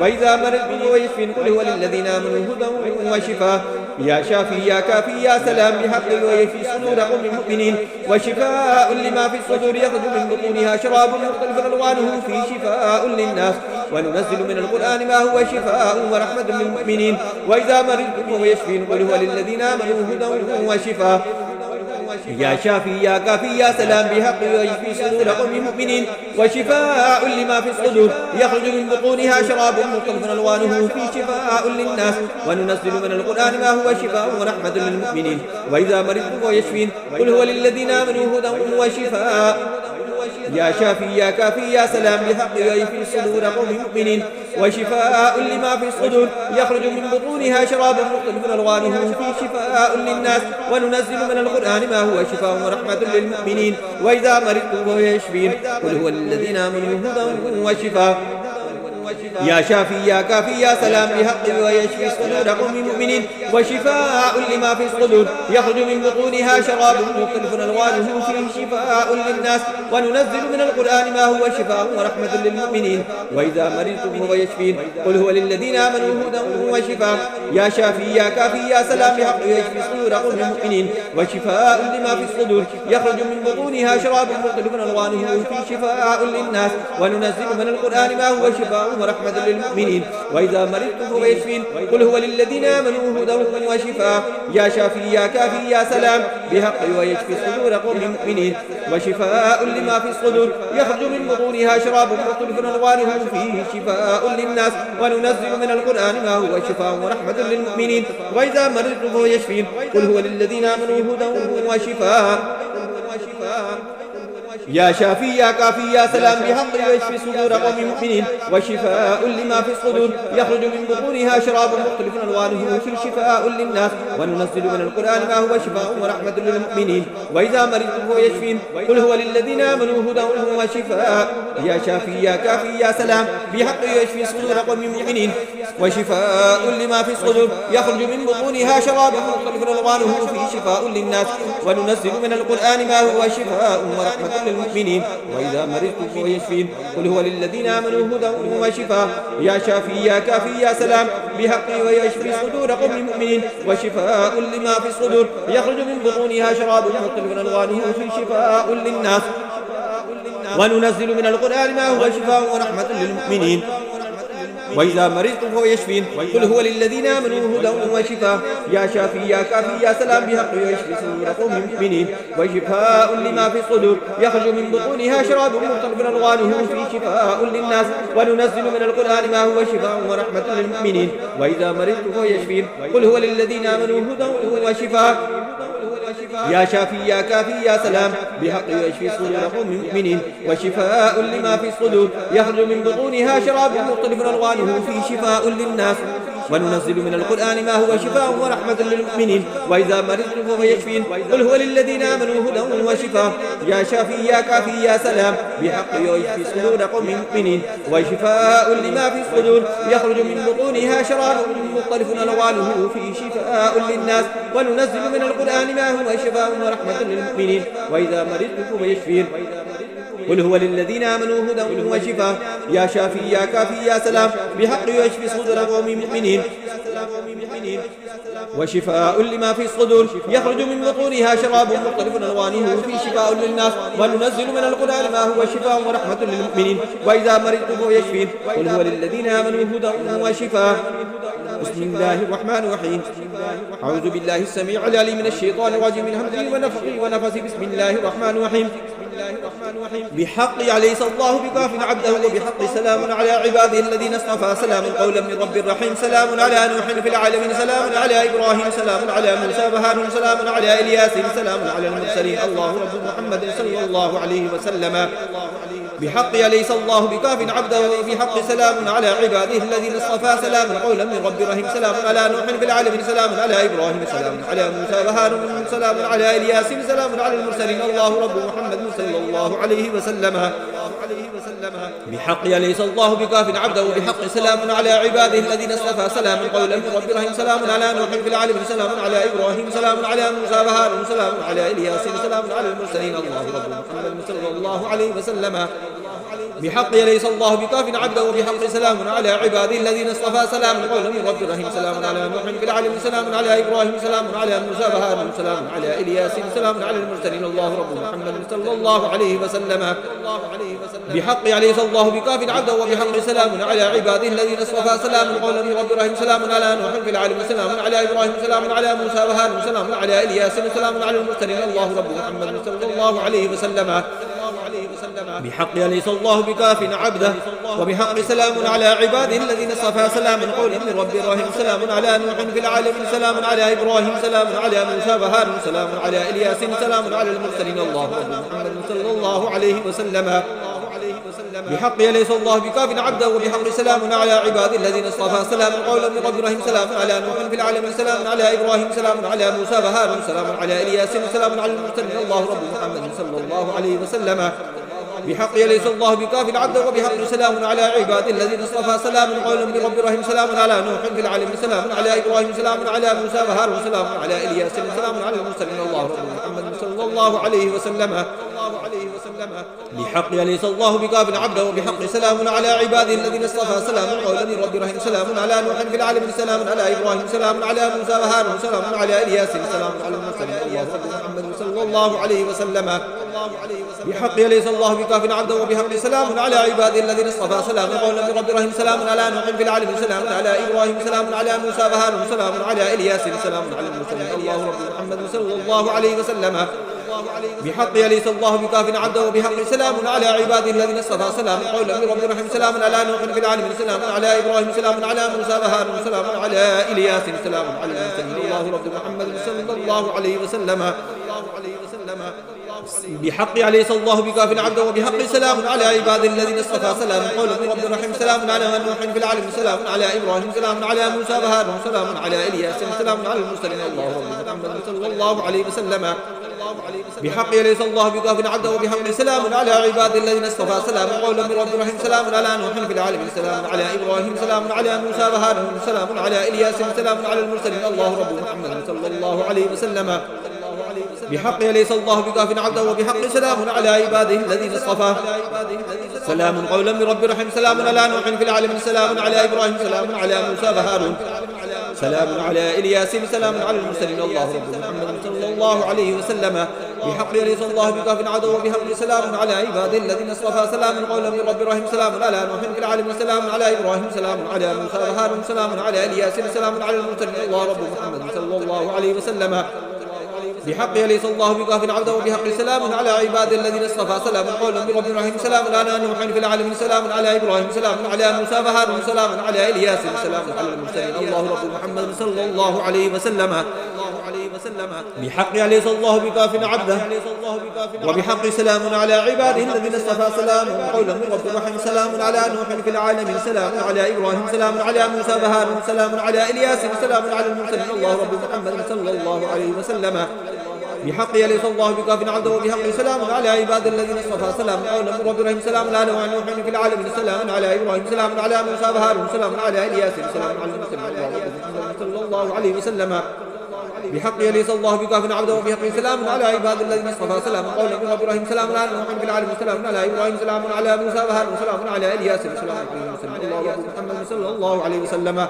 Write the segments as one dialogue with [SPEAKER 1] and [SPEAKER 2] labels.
[SPEAKER 1] وإذا مرضت فهو يشفين قل هو للذين آمنوا هدى وشفاء يا شافي يا كافي يا سلام بحق ويشفي صدور قوم المؤمنين وشفاء لما في الصدور يخرج من بطونها شراب مختلف ألوانه فيه شفاء للناس وننزل من القرآن ما هو شفاء ورحمة للمؤمنين وإذا مرضت فهو يشفين قل هو للذين آمنوا هدى وشفاء يا شافي يا كافي يا سلام بحق ويشفي صدور قوم المؤمنين وشفاء لما في الصدور يخرج من بطونها شراب مختلف ألوانه فيه شفاء للناس وننزل من القرآن ما هو شفاء ورحمة للمؤمنين وإذا مرضت فهو يشفين قل هو للذين آمنوا هدى وشفاء يا شافي يا كافي يا سلام بحق ويشفي صدور قوم المؤمنين وشفاء لما في الصدور يخرج من بطونها شراب مختلف ألوانه فيه شفاء للناس وننزل من القرآن ما هو شفاء ورحمة للمؤمنين وإذا مرضت فهو يشفين قل هو للذين آمنوا هدى وشفاء يا شافي يا كافي يا سلام بحق ويشفي صدور قوم المؤمنين وشفاء لما في الصدور يخرج من بطونها شراب مختلف ألوانه فيه شفاء للناس وننزل من القرآن ما هو شفاء ورحمة للمؤمنين وإذا مرضت فهو يشفين قل هو للذين آمنوا هدى وشفاء يا شافي يا كافي يا سلام بحق ويشفي صدور قوم المؤمنين وشفاء لما في الصدور يخرج من بطونها شراب مختلف ألوانه فيه شفاء للناس وننزل من القرآن ما هو شفاء ورحمة للمؤمنين وإذا مرضت فهو يشفين قل هو للذين آمنوا هدى وشفاء يا شافي يا كافي يا سلام بحق ويشفي صدور قوم المؤمنين وشفاء لما في الصدور يخرج من بطونها شراب مختلف ألوانه فيه شفاء للناس وننزل من القرآن ما هو شفاء ورحمة للمؤمنين وإذا مرضت فهو يشفين قل هو للذين آمنوا هدى وشفاء يا شافي يا كافي يا سلام بحق ويشفي صدور قوم المؤمنين وشفاء لما في الصدور يخرج من بطونها شراب مختلف ألوانه فيه شفاء للناس وننزل من القرآن ما هو شفاء ورحمة للمؤمنين وإذا مرضت فهو يشفين قل هو للذين آمنوا هدى وشفاء يا شافي يا كافي يا سلام بحق ويشفي صدور قوم المؤمنين وشفاء لما في الصدور يخرج من بطونها شراب مختلف ألوانه فيه شفاء للناس وننزل من القرآن ما هو شفاء ورحمة للمؤمنين وإذا مرضت فهو يشفين قل هو للذين آمنوا هدى وشفاء يا شافي يا كافي يا سلام بحق ويشفي صدور قوم المؤمنين وشفاء لما في الصدور يخرج من بطونها شراب مختلف ألوانه فيه شفاء للناس وننزل من القرآن ما هو شفاء ورحمة للمؤمنين وإذا مرضت فهو يشفين قل هو للذين آمنوا هدى وشفاء يا شافي يا كافي يا سلام بحق ويشفي صدور قوم المؤمنين وشفاء لما في الصدور يخرج من بطونها شراب مختلف ألوانه فيه شفاء للناس وننزل من القرآن ما هو شفاء ورحمة للمؤمنين وإذا مرضت فهو يشفين قل هو للذين آمنوا هدى وشفاء يا شافي يا كافي يا سلام بحق ويشفي صدور قوم المؤمنين وشفاء لما في الصدور يخرج من بطونها شراب مختلف ألوانه فيه شفاء للناس وننزل من القرآن ما هو شفاء ورحمة للمؤمنين وإذا مرضت فهو يشفين قل هو للذين آمنوا هدى وشفاء يا شافي يا كافي يا سلام بحق ويشفي صدور قوم المؤمنين وشفاء لما في الصدور يخرج من بطونها شراب مختلف ألوانه فيه شفاء للناس وننزل من القرآن ما هو شفاء ورحمة للمؤمنين وإذا مرضت فهو يشفين قل هو للذين آمنوا هدى وشفاء يا شافي يا كافي يا سلام بحق يشفي صدور قوم المؤمنين وشفاء لما في الصدور يخرج من بطونها شراب مختلف ألوانه فيه شفاء للناس وننزل من القرآن ما هو شفاء ورحمة للمؤمنين وإذا مرضت فهو يشفين قل هو للذين آمنوا هدى وشفاء بسم الله الرحمن الرحيم أعوذ بالله السميع العليم من الشيطان الرجيم من همزه ونفخه ونفثه بسم الله الرحمن الرحيم بحق أليس الله بكاف عبده وبحق سلام على عباده الذين اصطفى سلام قولا من رب رحيم سلام على نوح في العالمين سلام على إبراهيم سلام على موسى وهارون سلام على إلياس سلام على المرسلين الله رب محمد صلى الله عليه وسلم بحق أليس الله بكاف عبده وبحق سلام على عباده الذين اصطفى سلام قولا من رب رحيم سلام على نوح في العالمين سلام على إبراهيم سلام على موسى وهارون سلام على إلياس سلام على المرسلين الله رب محمد صلى الله عليه وسلم بحق أليس الله بكاف عبده وبحق سلام على عباده الذين اصطفى سلام قولا من رب رحيم سلام على نوح في العالمين سلام على إبراهيم سلام على موسى وهارون سلام على إلياس سلام على المرسلين الله رب محمد صلى الله عليه وسلم بحق ليس الله بكاف عبده وبحق سلام على عباده الذين اصطفى سلام قولا من رب رحيم سلام على نوح في العالم سلام على إبراهيم سلام على موسى وهارون سلام على إلياس سلام على المرسلين الله رب محمد صلى الله عليه وسلم بحق ليس الله بكاف عبده وبحق سلام على عباده الذين اصطفى سلام قولا من رب رحيم سلام على نوح في العالم سلام على إبراهيم سلام على موسى وهارون سلام على إلياس سلام على المرسلين الله رب محمد صلى الله عليه وسلم بحق ليس الله بكاف عبده وبحق سلام على عباده الذين اصطفى سلام قولا من رب رحيم سلام على نوح في العالم سلام على إبراهيم سلام على موسى وهارون سلام على إلياس سلام على المرسلين الله رب محمد صلى الله عليه وسلم بحق ليس الله بكاف عبده وبحق سلام على عباده الذين اصطفى سلام قولا من رب رحيم سلام على نوح في العالم سلام على إبراهيم سلام على موسى وهارون سلام على إلياس سلام على المرسلين الله رب محمد صلى الله عليه وسلم بحق ليس الله بكاف عبده وبحق سلام على عباده الذين اصطفى سلام قولا من رب رحيم سلام على نوح في العالم سلام على إبراهيم سلام على موسى وهارون سلام على إلياس سلام على المرسلين الله رب محمد صلى الله عليه وسلم بحق ليس الله بكاف عبده وبحق سلام على عباده الذين اصطفى سلام قولا من رب رحيم سلام على نوح في العالم سلام على إبراهيم سلام على موسى وهارون سلام على إلياس سلام على المرسلين الله رب محمد صلى الله عليه وسلم بحق ليس الله بكاف عبده وبحق سلام على عباده الذين اصطفى سلام قولا من رب رحيم سلام على نوح في العالم سلام على إبراهيم سلام على موسى وهارون سلام على إلياس سلام على المرسلين الله رب محمد صلى الله عليه وسلم بحق ليس الله بكاف عبده وبحق سلام على عباده الذين اصطفى سلام قولا من رب رحيم سلام على نوح في العالم سلام على إبراهيم سلام على موسى وهارون سلام على إلياس سلام على المرسلين الله رب محمد صلى الله عليه وسلم بحق ليس الله بكاف عبده وبحق سلام على عباده الذين اصطفى سلام قولا من رب رحيم سلام على نوح في العالم سلام على إبراهيم سلام على موسى وهارون سلام على إلياس سلام على المرسلين الله رب محمد صلى الله عليه وسلم بحق ليس الله بكاف عبده وبحق سلام على عباده الذين اصطفى سلام قولا من رب رحيم سلام على نوح في العالم سلام على إبراهيم سلام على موسى وهارون سلام على إلياس سلام على المرسلين الله رب محمد صلى الله عليه وسلم بحق ليس الله بكاف عبده وبحق سلام على عباده الذين اصطفى سلام قولا من رب رحيم سلام على نوح في العالم سلام على إبراهيم سلام على موسى وهارون سلام على إلياس سلام على المرسلين الله رب محمد صلى الله عليه وسلم بحق ليس الله بكاف عبده وبحق سلام على عباده الذين اصطفى سلام قولا من رب رحيم سلام على نوح في العالم سلام على إبراهيم سلام على موسى وهارون سلام على إلياس سلام على المرسلين الله رب محمد صلى الله عليه وسلم بحق ليس الله بكاف عبده وبحق سلام على عباده الذين اصطفى سلام قولا من رب رحيم سلام على نوح في العالم سلام على إبراهيم سلام على موسى وهارون سلام على إلياس سلام على المرسلين الله رب محمد صلى الله عليه وسلم بحق ليس الله بكاف عبده وبحق سلام على عباده الذين اصطفى سلام قولا من رب رحيم سلام على نوح في العالم سلام على إبراهيم سلام على موسى وهارون سلام على إلياس سلام على المرسلين الله رب محمد صلى الله عليه وسلم بحق ليس الله بكاف عبده وبحق سلام على عباد الذين اصطفى سلام قولا من رب رحيم سلام على نوح في العالم سلام على إبراهيم سلام على موسى وهارون سلام على إلياس سلام على المرسلين الله رب محمد صلى الله عليه وسلم بحق ليس الله بكاف عبده وبحق سلام على عباد الذين اصطفى سلام قولا من رب رحيم سلام على نوح في العالم سلام على إبراهيم سلام على موسى وهارون سلام على إلياس سلام على المرسلين الله رب محمد صلى الله عليه وسلم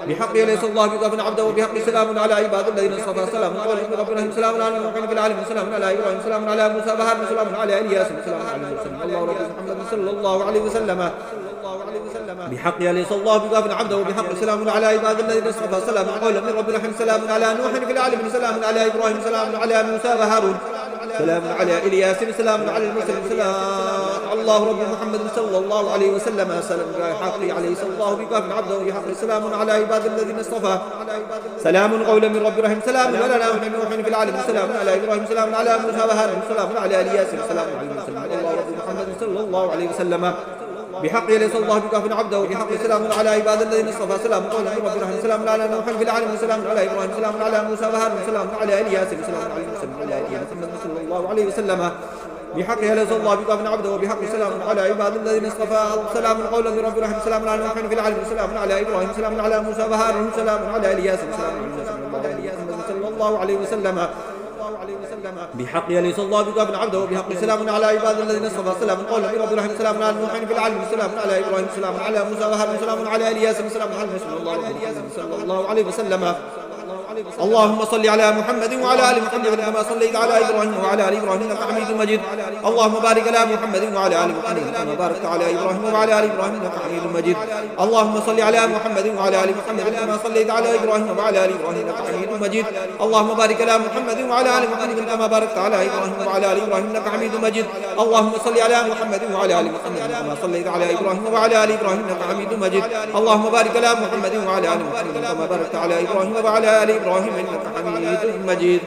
[SPEAKER 1] بحق ليس الله بكاف عبده وبحق سلام على عباد الذين اصطفى سلام قولا من رب رحيم سلام على نوح في العالم سلام على إبراهيم سلام على موسى وهارون سلام على إلياس سلام على المرسلين الله رب محمد صلى الله عليه وسلم بحق ليس الله بكاف عبده وبحق سلام على عباد الذين اصطفى سلام قولا من رب رحيم سلام على نوح في العالم سلام على إبراهيم سلام على موسى وهارون سلام على إلياس سلام على المرسلين سلام الله رب محمد صلى الله عليه وسلم سلام بحق ليس الله بكاف عبده وبحق سلام على عباد الذين اصطفى سلام قولا من رب رحيم سلام على نوح في العالم سلام على إبراهيم سلام على موسى وهارون سلام على إلياس سلام على المرسلين الله رب محمد صلى الله عليه وسلم بحق ليس الله بكاف عبده وبحق سلام على عباد الذين اصطفى سلام قولا من رب رحيم سلام على نوح في العالم سلام على إبراهيم سلام على موسى وهارون سلام على إلياس سلام على المرسلين محمد صلى الله عليه وسلم بحق ليس الله بكاف عبده وبحق سلام على عباد الذين اصطفى سلام قولا من رب رحيم سلام على نوح في العالم سلام على إبراهيم سلام على موسى وهارون سلام على إلياس سلام على محمد صلى الله عليه وسلم بحق يلي صلى الله بك عبده وبحق سلام على عباد الذين اصطفى سلام قول برب الرحيم سلام على نوح في العالم سلام على ابراهيم سلام على موسى وهارون سلام على الياس سلام على صلى الله عليه وسلم. اللهم صل على محمد وعلى ال محمد كما صليت على ابراهيم وعلى ال ابراهيم انك حميد مجيد. اللهم بارك على محمد وعلى ال محمد كما باركت على ابراهيم وعلى ال ابراهيم انك حميد مجيد. اللهم صل على محمد وعلى ال محمد كما صليت على ابراهيم وعلى ال ابراهيم انك حميد مجيد. اللهم بارك على محمد وعلى ال محمد كما باركت على ابراهيم وعلى ال ابراهيم انك حميد مجيد. اللهم صل على محمد وعلى ال محمد كما صليت على ابراهيم وعلى ال ابراهيم انك حميد مجيد. اللهم بارك على محمد وعلى ال محمد كما باركت على ابراهيم وعلى ال ابراهيم انك حميد مجيد.